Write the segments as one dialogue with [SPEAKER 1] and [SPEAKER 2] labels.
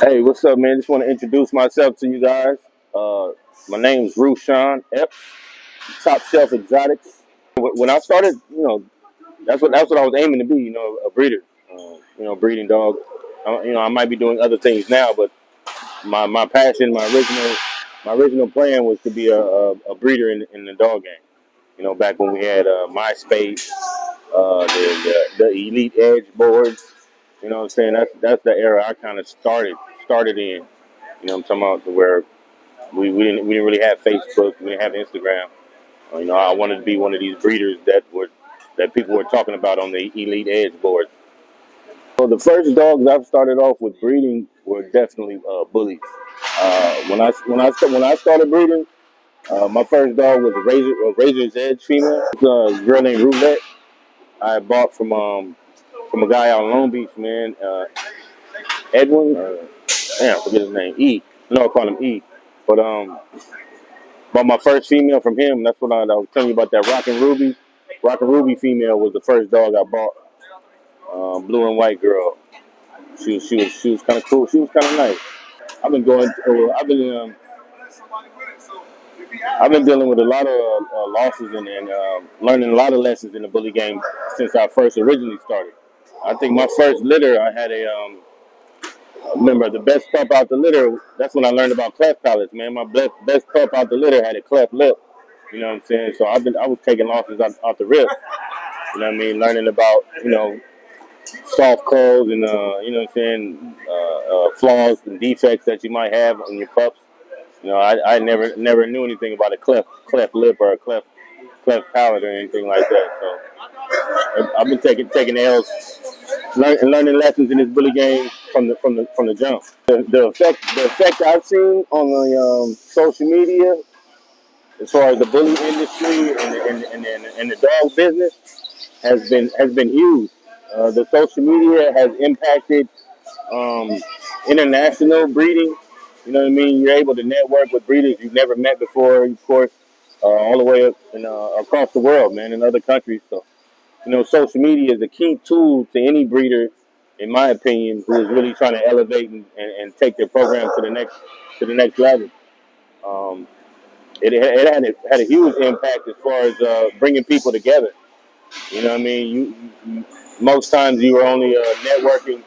[SPEAKER 1] Hey, what's up, man? Just want to introduce myself to you guys. My name's Rushaun, Epps, Top Shelf Exotics. When I started, that's what I was aiming to be. A breeder. Breeding dogs. I might be doing other things now, but my passion, my original plan was to be a breeder in the dog game. Back when we had MySpace, the Elite Edge boards. You know what I'm saying? That's the era I kind of started in. I'm talking about where we didn't really have Facebook, we didn't have Instagram. I wanted to be one of these breeders that people were talking about on the Elite Edge board. So the first dogs I've started off with breeding were definitely bullies. When I started breeding, my first dog was a Razor's Edge female. It's a girl named Roulette. I bought from a guy out in Long Beach, man. Edwin. Damn, I forget his name. E. No, I call him E. But bought my first female from him. That's what I was telling you about, that Rockin' Ruby. Rockin' Ruby female was the first dog I bought. Blue and white girl. She was kind of cool. She was kind of nice. I've been going. I've been dealing with a lot of losses and learning a lot of lessons in the bully game since I first originally started. I think my first litter, I had remember the best pup out the litter. That's when I learned about cleft palates, man. My best pup out the litter had a cleft lip. You know what I'm saying? So I was taking losses out the rip. You know what I mean? Learning about soft codes and what I'm saying, flaws and defects that you might have in your pups. I never knew anything about a cleft lip or a cleft palate or anything like that. So I've been taking L's, learning lessons in this bully game from the jump. The effect I've seen on the social media as far as the bully industry and the dog business has been huge. The social media has impacted international breeding. You know what I mean? You're able to network with breeders you've never met before, of course, all the way up across the world, man, in other countries. So, social media is a key tool to any breeder, in my opinion, who is really trying to elevate and take their program to the next level. Um, it had a huge impact as far as bringing people together. You know what I mean? You most times you are only networking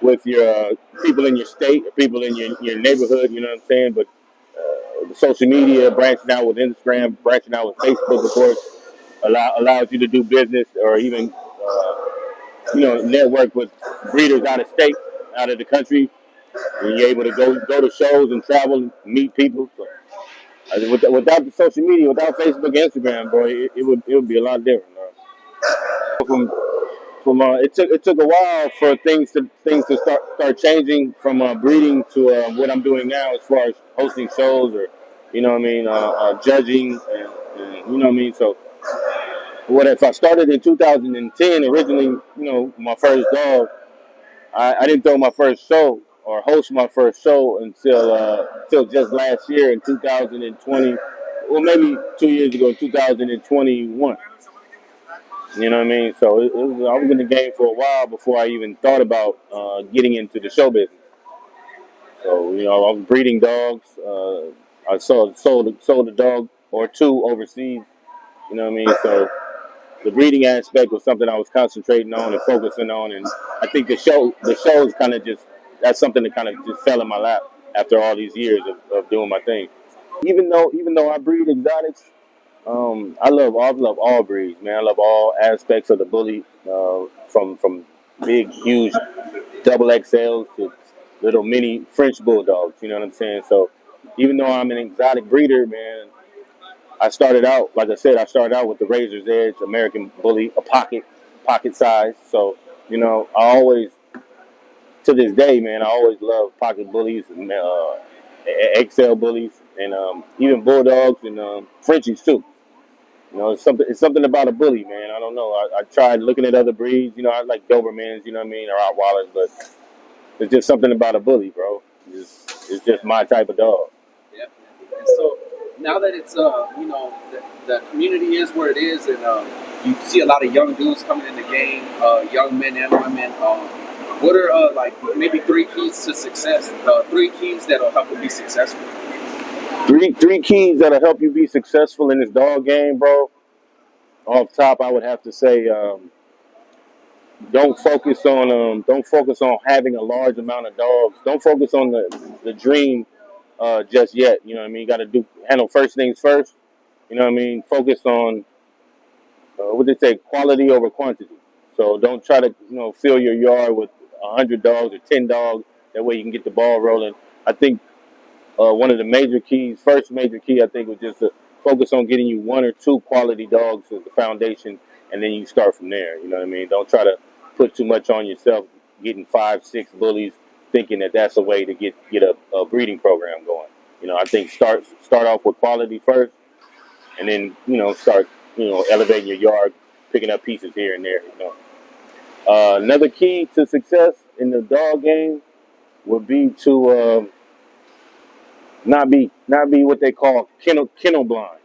[SPEAKER 1] with your people in your state, or people in your neighborhood. You know what I'm saying? But the social media, branching out with Instagram, branching out with Facebook, of course, allows you to do business or even network with breeders out of state, out of the country. And you're able to go to shows and travel and meet people. So, without the social media, without Facebook and Instagram, boy, it would be a lot different. It took a while for things to start changing from breeding to what I'm doing now, as far as hosting shows, or judging, and you know what I mean. So what if I started in 2010 originally? My first dog, I didn't throw my first show or host my first show until just last year in 2020. Well, maybe 2 years ago, 2021. You know what I mean? So I was in the game for a while before I even thought about getting into the show business. So I was breeding dogs. I sold a dog or two overseas. You know what I mean? So the breeding aspect was something I was concentrating on and focusing on, and I think the shows kind of just, that's something that kind of just fell in my lap after all these years of doing my thing. Even though I breed exotics, I love all breeds, man. I love all aspects of the bully, from big, huge, double XLs to little mini French bulldogs. You know what I'm saying? So even though I'm an exotic breeder, man, I started out, like I said, with the Razor's Edge American Bully, a pocket size. So I always, to this day, man, I always love pocket bullies and XL bullies, and even bulldogs and Frenchies too. It's something about a bully, man. I don't know. I tried looking at other breeds. I like Dobermans, you know what I mean, or Rottweilers, but it's just something about a bully, bro. It's just my type of dog.
[SPEAKER 2] Yep. And so now that it's the community is where it is, and you see a lot of young dudes coming in the game, young men and women. What are like maybe three keys to success? Three keys that'll help you be successful.
[SPEAKER 1] Three keys that'll help you be successful in this dog game, bro. Off top, I would have to say, don't focus on having a large amount of dogs. Don't focus on the dream just yet. You know what I mean? You got to handle first things first. You know what I mean? Focus on what they say, quality over quantity. So don't try to fill your yard with 100 dogs or 10 dogs. That way you can get the ball rolling. I think one of the major keys, first major key, I think, was just to focus on getting you one or two quality dogs as the foundation, and then you start from there. You know what I mean? Don't try to put too much on yourself, getting 5, 6 bullies, thinking that that's a way to get a breeding program going. I think start off with quality first, and then start elevating your yard, picking up pieces here and there. Another key to success in the dog game would be to not be what they call kennel blind.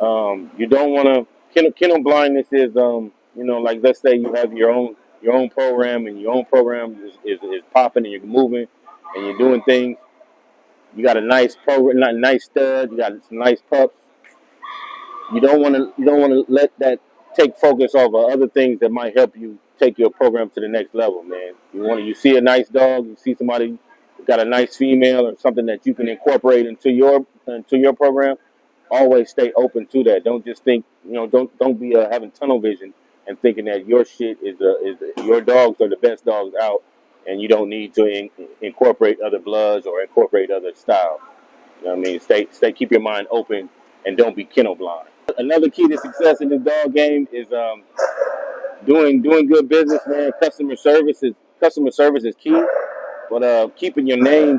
[SPEAKER 1] You don't want to kennel blindness is like, let's say you have your own program, and your own program is popping, and you're moving and you're doing things. You got a nice program, not nice stud. You got some nice pups. You don't want to let that take focus off of other things that might help you take your program to the next level, man. You see a nice dog, you see somebody got a nice female or something that you can incorporate into your program. Always stay open to that. Don't just think, don't be having tunnel vision and thinking that your shit your dogs are the best dogs out, and you don't need to incorporate other bloods or incorporate other styles. You know what I mean? Keep your mind open, and don't be kennel blind. Another key to success in the dog game is doing good business, man. Customer service is key, but keeping your name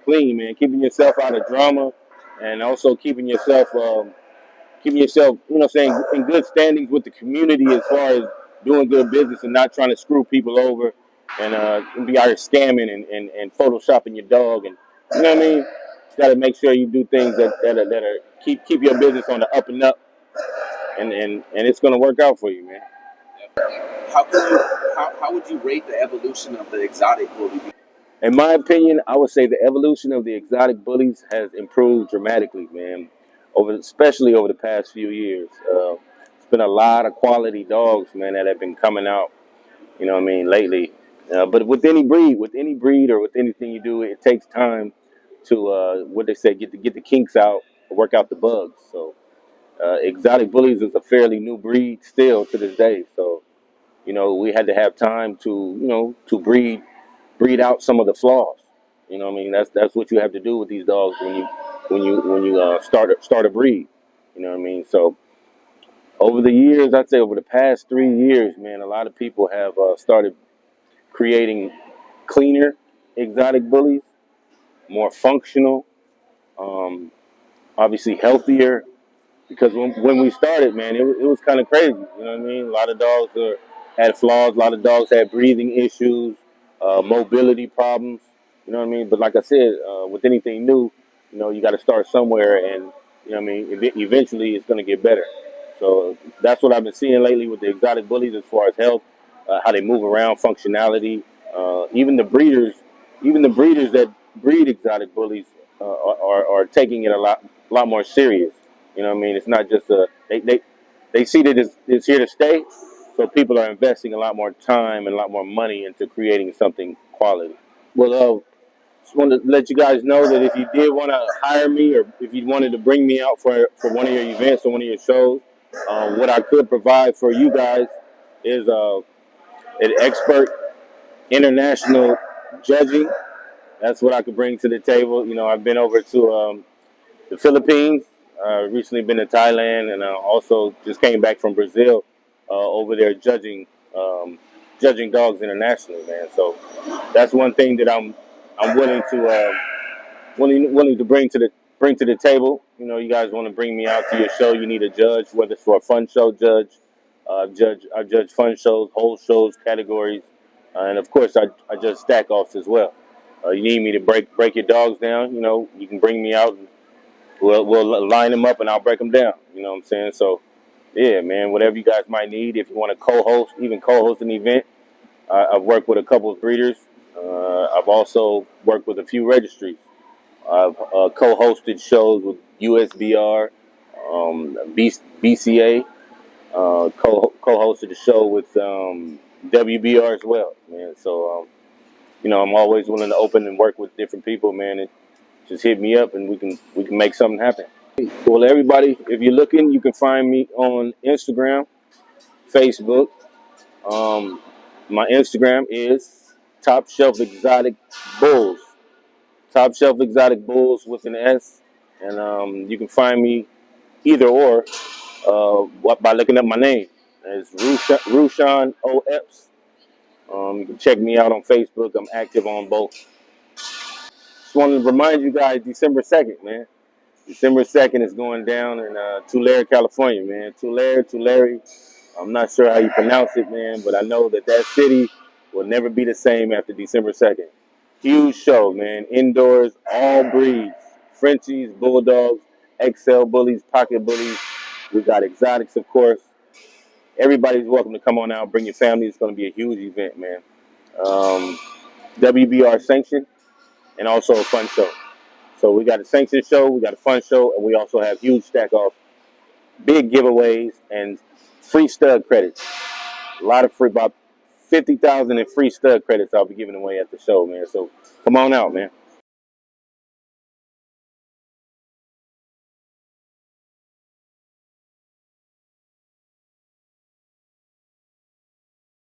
[SPEAKER 1] clean, man. Keeping yourself out of drama, and also keeping yourself, saying, in good standings with the community as far as doing good business and not trying to screw people over and be out here scamming and photoshopping your dog, and you know what I mean. Got to make sure you do things that are keep your business on the up and up, and it's gonna work out for you, man.
[SPEAKER 2] How would you rate the evolution of the exotic bully?
[SPEAKER 1] In my opinion, I would say the evolution of the exotic bullies has improved dramatically, man. Especially over the past few years. It's been a lot of quality dogs, man, that have been coming out. You know what I mean, lately. But with any breed, or with anything you do, it takes time to what they say, get the kinks out, work out the bugs. So exotic bullies is a fairly new breed still to this day. So we had to have time to breed out some of the flaws. You know what I mean? That's what you have to do with these dogs when you start a breed. You know what I mean? So over the years, I'd say over the past 3 years, man, a lot of people have started creating cleaner exotic bullies, more functional, um, obviously healthier. Because when we started, man, it was kind of crazy. You know what I mean? A lot of dogs had flaws. A lot of dogs had breathing issues, mobility problems. You know what I mean? But like I said, with anything new, you got to start somewhere, and you know what I mean. Eventually, it's going to get better. So that's what I've been seeing lately with the exotic bullies, as far as health, how they move around, functionality. Even the breeders that breed exotic bullies are taking it a lot more serious. You know what I mean? It's not just they see that it's here to stay, so people are investing a lot more time and a lot more money into creating something quality. Well, just want to let you guys know that if you did want to hire me, or if you wanted to bring me out for one of your events or one of your shows, what I could provide for you guys is an expert international judging. That's what I could bring to the table. I've been over to the Philippines. Recently been to Thailand, and also just came back from Brazil, over there judging dogs internationally, man. So that's one thing that I'm willing to bring to the table. You guys want to bring me out to your show? You need a judge, whether it's for a fun show judge. I judge fun shows, whole shows, categories, and of course I judge stack offs as well. You need me to break your dogs down. You can bring me out, and we'll line them up, and I'll break them down. You know what I'm saying? So yeah, man, whatever you guys might need. If you want to co-host an event, I've worked with a couple of breeders. I've also worked with a few registries. I've co-hosted shows with USBR, BCA. Co-hosted a show with WBR as well, man. So I'm always willing to open and work with different people, man. And just hit me up, and we can make something happen. Well, everybody, if you're looking, you can find me on Instagram, Facebook. Um, my Instagram is Top Shelf Exotic Bulls. Top Shelf Exotic Bulls with an S, and you can find me either or by looking up my name. It's Rushaun O. Epps. You can check me out on Facebook. I'm active on both. Just wanted to remind you guys, December 2nd, man. December 2nd is going down in Tulare, California, man. Tulare. I'm not sure how you pronounce it, man, but I know that city will never be the same after December 2nd. Huge show, man. Indoors, all breeds. Frenchies, Bulldogs, XL Bullies, Pocket Bullies. We got exotics, of course. Everybody's welcome to come on out. Bring your family. It's going to be a huge event, man. Um, WBR sanctioned and also a fun show. So we got a sanctioned show, we got a fun show, and we also have huge stack off, big giveaways, and free stud credits. A lot of free, about 50,000 in free stud credits I'll be giving away at the show, man. So come on out, man.